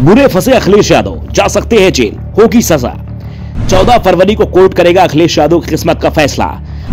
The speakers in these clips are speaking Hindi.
बुरे फंसे अखिलेश यादव, जा सकते हैं जेल, होगी सजा। 14 फरवरी को कोर्ट करेगा अखिलेश यादव की किस्मत का फैसला।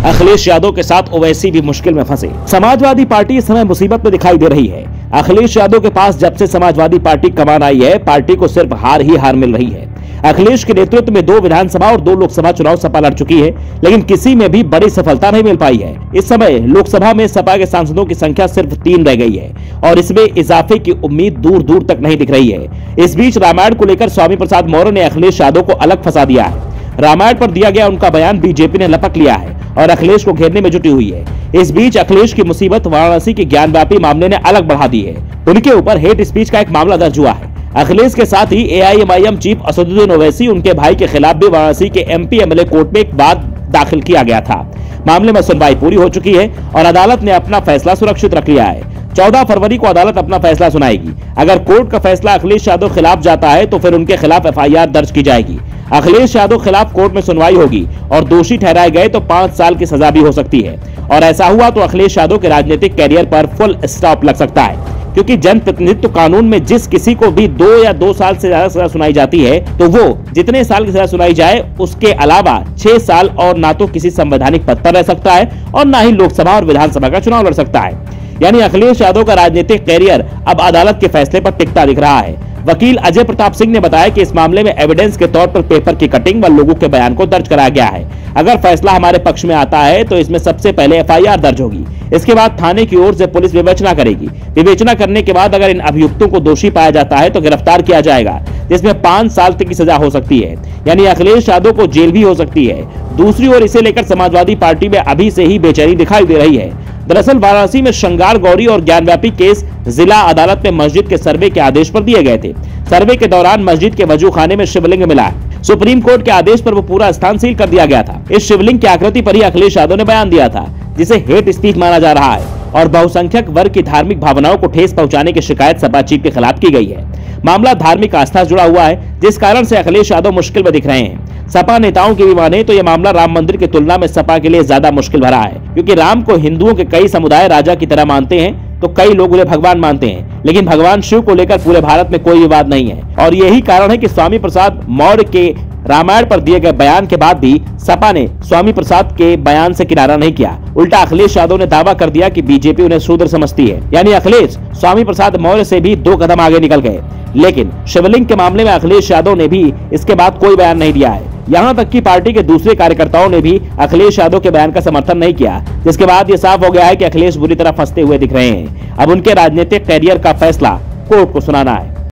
अखिलेश यादव के साथ ओवैसी भी मुश्किल में फंसे। समाजवादी पार्टी इस समय मुसीबत में दिखाई दे रही है। अखिलेश यादव के पास जब से समाजवादी पार्टी कमान आई है, पार्टी को सिर्फ हार ही हार मिल रही है। अखिलेश के नेतृत्व में 2 विधानसभा और 2 लोकसभा चुनाव सपा लड़ चुकी है, लेकिन किसी में भी बड़ी सफलता नहीं मिल पाई है। इस समय लोकसभा में सपा के सांसदों की संख्या सिर्फ 3 रह गई है और इसमें इजाफे की उम्मीद दूर दूर तक नहीं दिख रही है। इस बीच रामायण को लेकर स्वामी प्रसाद मौर्य ने अखिलेश यादव को अलग फंसा दिया है। रामायण पर दिया गया उनका बयान बीजेपी ने लपक लिया है और अखिलेश को घेरने में जुटी हुई है। इस बीच अखिलेश की मुसीबत वाराणसी के ज्ञानव्यापी मामले ने अलग बढ़ा दी है। उनके ऊपर हेट स्पीच का एक मामला दर्ज हुआ है। अखिलेश के साथ ही एआईएमआईएम चीफ असदुद्दीन ओवैसी, उनके भाई के खिलाफ भी वाराणसी के एमपी एमएलए कोर्ट में एक बात दाखिल किया गया था। मामले में सुनवाई पूरी हो चुकी है और अदालत ने अपना फैसला सुरक्षित रख लिया है। 14 फरवरी को अदालत अपना फैसला सुनाएगी। अगर कोर्ट का फैसला अखिलेश यादव खिलाफ जाता है तो फिर उनके खिलाफ एफआईआर दर्ज की जाएगी। अखिलेश यादव खिलाफ कोर्ट में सुनवाई होगी और दोषी ठहराए गए तो 5 साल की सजा भी हो सकती है। और ऐसा हुआ तो अखिलेश यादव के राजनीतिक कैरियर पर फुल स्टॉप लग सकता है, क्योंकि जनप्रतिनिधित्व कानून में जिस किसी को भी 2 या 2 साल से ज्यादा सजा सुनाई जाती है, तो वो जितने साल की सजा सुनाई जाए उसके अलावा 6 साल और ना तो किसी संवैधानिक पद पर रह सकता है और ना ही लोकसभा और विधानसभा का चुनाव लड़ सकता है। यानी अखिलेश यादव का राजनीतिक कैरियर अब अदालत के फैसले पर टिकता दिख रहा है। वकील अजय प्रताप सिंह ने बताया कि इस मामले में एविडेंस के तौर पर पेपर की कटिंग व लोगों के बयान को दर्ज कराया गया है। अगर फैसला हमारे पक्ष में आता है तो इसमें सबसे पहले एफआईआर दर्ज होगी। इसके बाद थाने की ओर से पुलिस विवेचना करेगी। विवेचना करने के बाद अगर इन अभियुक्तों को दोषी पाया जाता है तो गिरफ्तार किया जाएगा, जिसमें 5 साल तक की सजा हो सकती है। यानी अखिलेश यादव को जेल भी हो सकती है। दूसरी ओर इसे लेकर समाजवादी पार्टी में अभी से ही बेचैनी दिखाई दे रही है। दरअसल वाराणसी में श्रृंगार गौरी और ज्ञानव्यापी केस जिला अदालत में मस्जिद के सर्वे के आदेश पर दिए गए थे। सर्वे के दौरान मस्जिद के वजू खाने में शिवलिंग मिला। सुप्रीम कोर्ट के आदेश पर वो पूरा स्थान सील कर दिया गया था। इस शिवलिंग की आकृति पर ही अखिलेश यादव ने बयान दिया था, जिसे हेट स्पीच माना जा रहा है और बहुसंख्यक वर्ग की धार्मिक भावनाओं को ठेस पहुंचाने की शिकायत सपा चीफ के खिलाफ की गई है। मामला धार्मिक आस्था से जुड़ा हुआ है, जिस कारण से अखिलेश यादव मुश्किल में दिख रहे हैं। सपा नेताओं की भी माने तो यह मामला राम मंदिर की तुलना में सपा के लिए ज्यादा मुश्किल भरा है, क्योंकि राम को हिंदुओं के कई समुदाय राजा की तरह मानते हैं तो कई लोग उन्हें भगवान मानते हैं, लेकिन भगवान शिव को लेकर पूरे भारत में कोई विवाद नहीं है। और यही कारण है कि स्वामी प्रसाद मौर्य के रामायण पर दिए गए बयान के बाद भी सपा ने स्वामी प्रसाद के बयान से किनारा नहीं किया। उल्टा अखिलेश यादव ने दावा कर दिया कि बीजेपी उन्हें शूद्र समझती है। यानी अखिलेश स्वामी प्रसाद मौर्य से भी 2 कदम आगे निकल गए। लेकिन शिवलिंग के मामले में अखिलेश यादव ने भी इसके बाद कोई बयान नहीं दिया है। यहाँ तक कि पार्टी के दूसरे कार्यकर्ताओं ने भी अखिलेश यादव के बयान का समर्थन नहीं किया, जिसके बाद ये साफ हो गया है कि अखिलेश बुरी तरह फंसते हुए दिख रहे हैं। अब उनके राजनीतिक कैरियर का फैसला कोर्ट को सुनाना है।